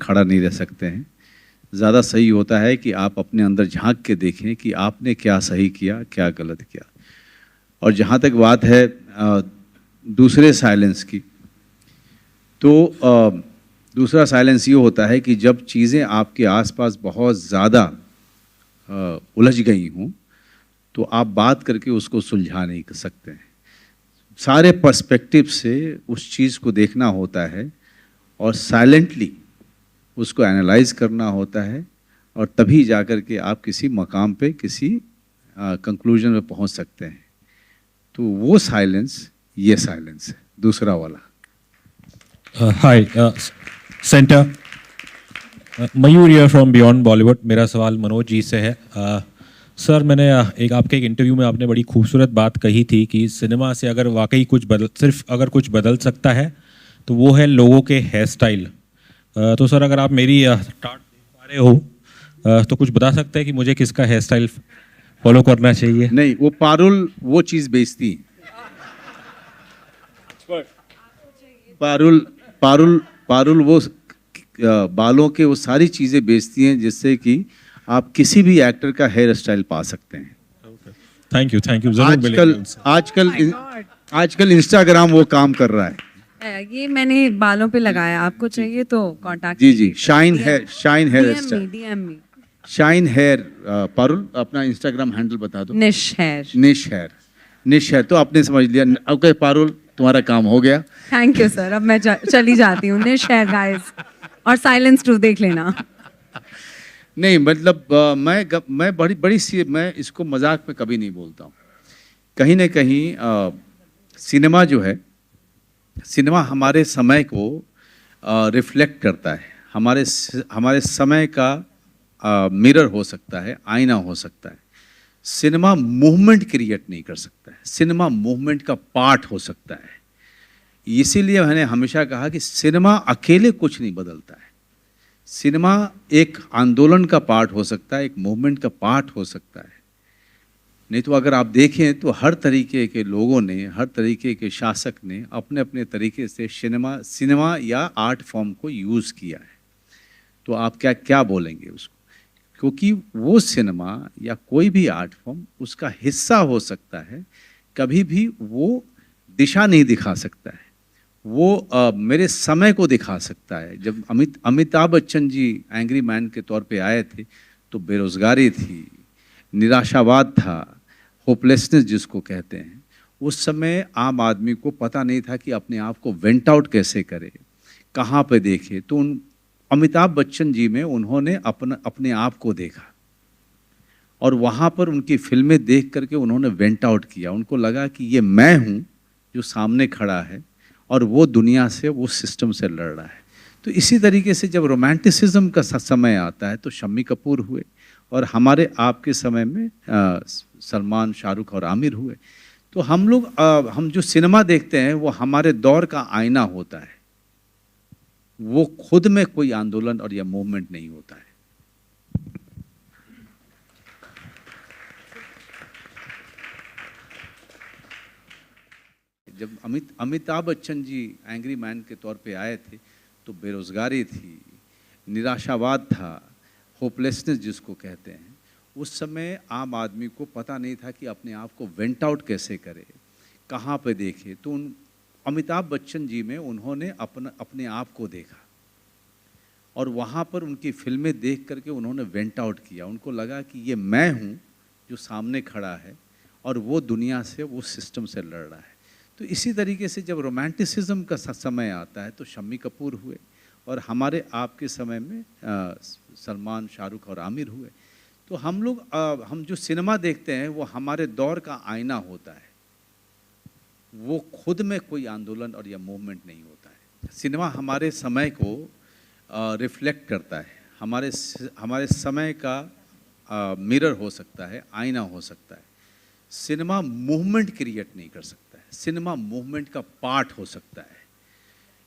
खड़ा नहीं रह सकते हैं। ज़्यादा सही होता है कि आप अपने अंदर झांक के देखें कि आपने क्या सही किया, क्या गलत किया। और जहाँ तक बात है दूसरे साइलेंस की, तो दूसरा साइलेंस ये होता है कि जब चीज़ें आपके आसपास बहुत ज़्यादा उलझ गई हों, तो आप बात करके उसको सुलझा नहीं कर सकते हैं। सारे पर्सपेक्टिव से उस चीज़ को देखना होता है और साइलेंटली उसको एनालाइज करना होता है, और तभी जाकर के आप किसी मकाम पे, किसी कंक्लूजन में पहुंच सकते हैं। तो वो साइलेंस, ये साइलेंस है, दूसरा वाला। Hi centre, Mayur here from beyond Bollywood. मेरा सवाल मनोज जी से है। सर, मैंने आपके एक इंटरव्यू में आपने बड़ी खूबसूरत बात कही थी कि सिनेमा से अगर वाकई अगर कुछ बदल सकता है तो वो है लोगों के हेयर स्टाइल। तो सर, अगर आप मेरी टाट देख पा रहे हो तो कुछ बता सकते हैं कि मुझे किसका हेयर स्टाइल फॉलो करना चाहिए? नहीं, वो पारुल वो चीज़ बेचती है। पारुल पारुल पारुल वो बालों के वो सारी चीज़ें बेचती हैं जिससे कि आप किसी भी एक्टर का हेयर स्टाइल पा सकते हैं। थैंक यू आजकल इंस्टाग्राम वो काम कर रहा है। ये मैंने बालों पे लगाया, आपको चाहिए तो contact ji, shine hair style, DM me. Shine hair. Parul, अपना इंस्टाग्राम हैंडल बता दो। निश हेयर। तो आपने समझ लिया। ओके पारुल, तुम्हारा काम हो गया। थैंक यू सर, अब मैं चली जाती हूँ। निश हेयर गाइस, और साइलेंस टू देख लेना। नहीं, मतलब मैं बड़ी सी, मैं इसको मजाक में कभी नहीं बोलता हूँ। कहीं ना कहीं सिनेमा जो है, सिनेमा हमारे समय को रिफ्लेक्ट करता है। हमारे समय का मिरर हो सकता है, आईना हो सकता है। सिनेमा मूवमेंट क्रिएट नहीं कर सकता है, सिनेमा मूवमेंट का पार्ट हो सकता है। इसीलिए मैंने हमेशा कहा कि सिनेमा अकेले कुछ नहीं बदलता है। सिनेमा एक आंदोलन का पार्ट हो सकता है, एक मूवमेंट का पार्ट हो सकता है। नहीं तो अगर आप देखें तो हर तरीके के लोगों ने, हर तरीके के शासक ने अपने अपने तरीके से सिनेमा या आर्ट फॉर्म को यूज़ किया है। तो आप क्या क्या बोलेंगे उसको? क्योंकि वो सिनेमा या कोई भी आर्ट फॉर्म उसका हिस्सा हो सकता है, कभी भी वो दिशा नहीं दिखा सकता है। वो मेरे समय को दिखा सकता है। जब अमिताभ बच्चन जी एंग्री मैन के तौर पे आए थे तो बेरोजगारी थी, निराशावाद था, होपलेसनेस जिसको कहते हैं। उस समय आम आदमी को पता नहीं था कि अपने आप को वेंट आउट कैसे करे, कहाँ पे देखे। तो अमिताभ बच्चन जी में उन्होंने अपने आप को देखा, और वहाँ पर उनकी फिल्में देख करके उन्होंने वेंट आउट किया। उनको लगा कि ये मैं हूँ जो सामने खड़ा है, और वो दुनिया से, वो सिस्टम से लड़ रहा है। तो इसी तरीके से जब रोमांटिसिज्म का समय आता है तो शम्मी कपूर हुए, और हमारे आपके समय में सलमान, शाहरुख और आमिर हुए। तो हम जो सिनेमा देखते हैं वो हमारे दौर का आईना होता है। वो खुद में कोई आंदोलन और या मूवमेंट नहीं होता है। जब अमिताभ बच्चन जी एंग्री मैन के तौर पे आए थे तो बेरोजगारी थी, निराशावाद था, होपलेसनेस जिसको कहते हैं। उस समय आम आदमी को पता नहीं था कि अपने आप को वेंट आउट कैसे करे, कहाँ पे देखे। तो अमिताभ बच्चन जी में उन्होंने अपने आप को देखा, और वहाँ पर उनकी फिल्में देख करके उन्होंने वेंट आउट किया। उनको लगा कि ये मैं हूँ जो सामने खड़ा है, और वो दुनिया से, वो सिस्टम से लड़ रहा है। तो इसी तरीके से जब रोमांटिसिज्म का समय आता है तो शम्मी कपूर हुए, और हमारे आपके समय में सलमान, शाहरुख और आमिर हुए। तो हम जो सिनेमा देखते हैं वो हमारे दौर का आईना होता है। वो खुद में कोई आंदोलन और या मूवमेंट नहीं होता है। सिनेमा हमारे समय को रिफ्लेक्ट करता है। हमारे समय का मिरर हो सकता है, आईना हो सकता है। सिनेमा मूवमेंट क्रिएट नहीं कर सकता है, सिनेमा मूवमेंट का पार्ट हो सकता है।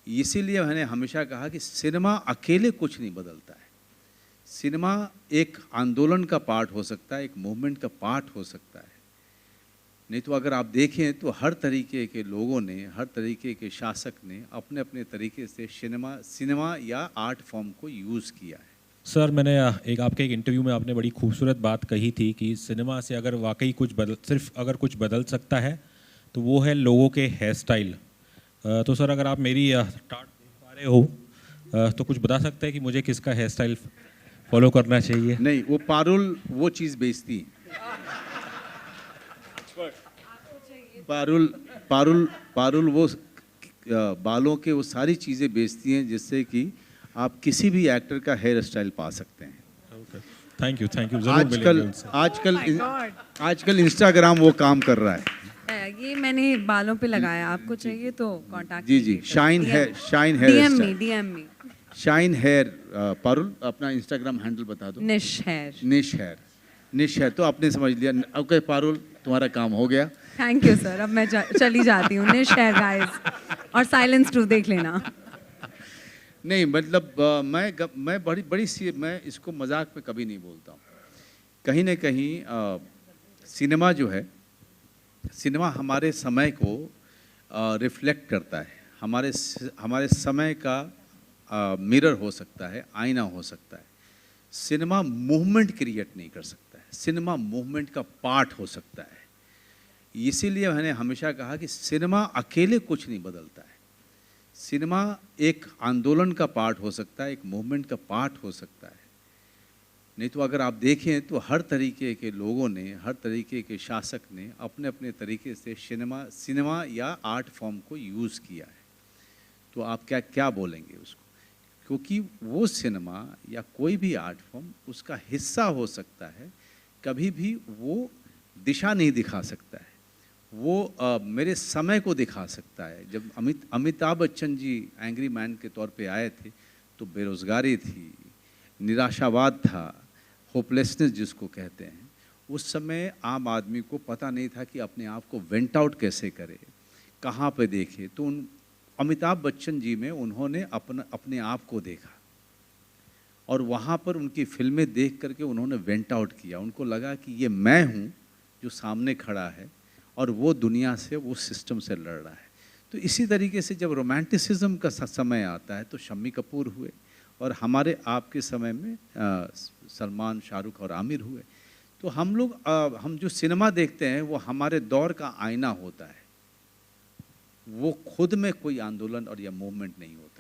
इसीलिए मैंने हमेशा कहा कि सिनेमा अकेले कुछ नहीं बदलता है। सिनेमा एक आंदोलन का पार्ट हो सकता है, एक मूवमेंट का पार्ट हो सकता है। नहीं तो अगर आप देखें तो हर तरीके के लोगों ने, हर तरीके के शासक ने अपने अपने तरीके से सिनेमा या आर्ट फॉर्म को यूज़ किया है। सर मैंने एक आपके एक इंटरव्यू में आपने बड़ी खूबसूरत बात कही थी कि सिनेमा से अगर वाकई सिर्फ अगर कुछ बदल सकता है तो वो है लोगों के हेयर स्टाइल। तो सर अगर आप मेरी टाट देख पा रहे हो तो कुछ बता सकते हैं कि मुझे किसका हेयर स्टाइल फॉलो करना चाहिए? नहीं, वो पारुल वो चीज़ बेचती है। पारुल पारुल पारुल वो बालों के वो सारी चीज़ें बेचती हैं जिससे कि आप किसी भी एक्टर का हेयर स्टाइल पा सकते हैं। थैंक यू ज़रूर मिलेंगे उनसे। आजकल इंस्टाग्राम वो काम कर रहा है। ये मैंने बालों पे लगाया, आपको चाहिए तो contact ji shine hair DM me shine hair. Parul अपना इंस्टाग्राम हैंडल बता दो। निश है तो आपने समझ लिया। ओके पारुल, तुम्हारा काम हो गया। थैंक यू सर, अब मैं चली जाती हूँ। निश है गाइस, और साइलेंस टू देख लेना। नहीं मतलब मैं मैं इसको मजाक में कभी नहीं बोलता हूँ। कहीं ना कहीं सिनेमा जो है, सिनेमा हमारे समय को रिफ्लेक्ट करता है। हमारे समय का मिरर हो सकता है, आईना हो सकता है। सिनेमा मूवमेंट क्रिएट नहीं कर सकता है, सिनेमा मूवमेंट का पार्ट हो सकता है। इसीलिए मैंने हमेशा कहा कि सिनेमा अकेले कुछ नहीं बदलता है। सिनेमा एक आंदोलन का पार्ट हो सकता है, एक मूवमेंट का पार्ट हो सकता है। नहीं तो अगर आप देखें तो हर तरीके के लोगों ने, हर तरीके के शासक ने अपने अपने तरीके से सिनेमा या आर्ट फॉर्म को यूज़ किया है। तो आप क्या बोलेंगे उसको? क्योंकि वो सिनेमा या कोई भी आर्ट फॉर्म उसका हिस्सा हो सकता है, कभी भी वो दिशा नहीं दिखा सकता है। वो मेरे समय को दिखा सकता है। जब अमिताभ बच्चन जी एंग्री मैन के तौर पे आए थे तो बेरोज़गारी थी, निराशावाद था, होपलेसनेस जिसको कहते हैं। उस समय आम आदमी को पता नहीं था कि अपने आप को वेंट आउट कैसे करे, कहाँ पे देखे। तो अमिताभ बच्चन जी में उन्होंने अपने आप को देखा और वहाँ पर उनकी फिल्में देख करके उन्होंने वेंट आउट किया। उनको लगा कि ये मैं हूँ जो सामने खड़ा है और वो दुनिया से, वो सिस्टम से लड़ रहा है। तो इसी तरीके से जब रोमांटिसिज्म का समय आता है तो शम्मी कपूर हुए, और हमारे आपके समय में सलमान, शाहरुख और आमिर हुए। तो हम जो सिनेमा देखते हैं वो हमारे दौर का आईना होता है। वो खुद में कोई आंदोलन और या मूवमेंट नहीं होता।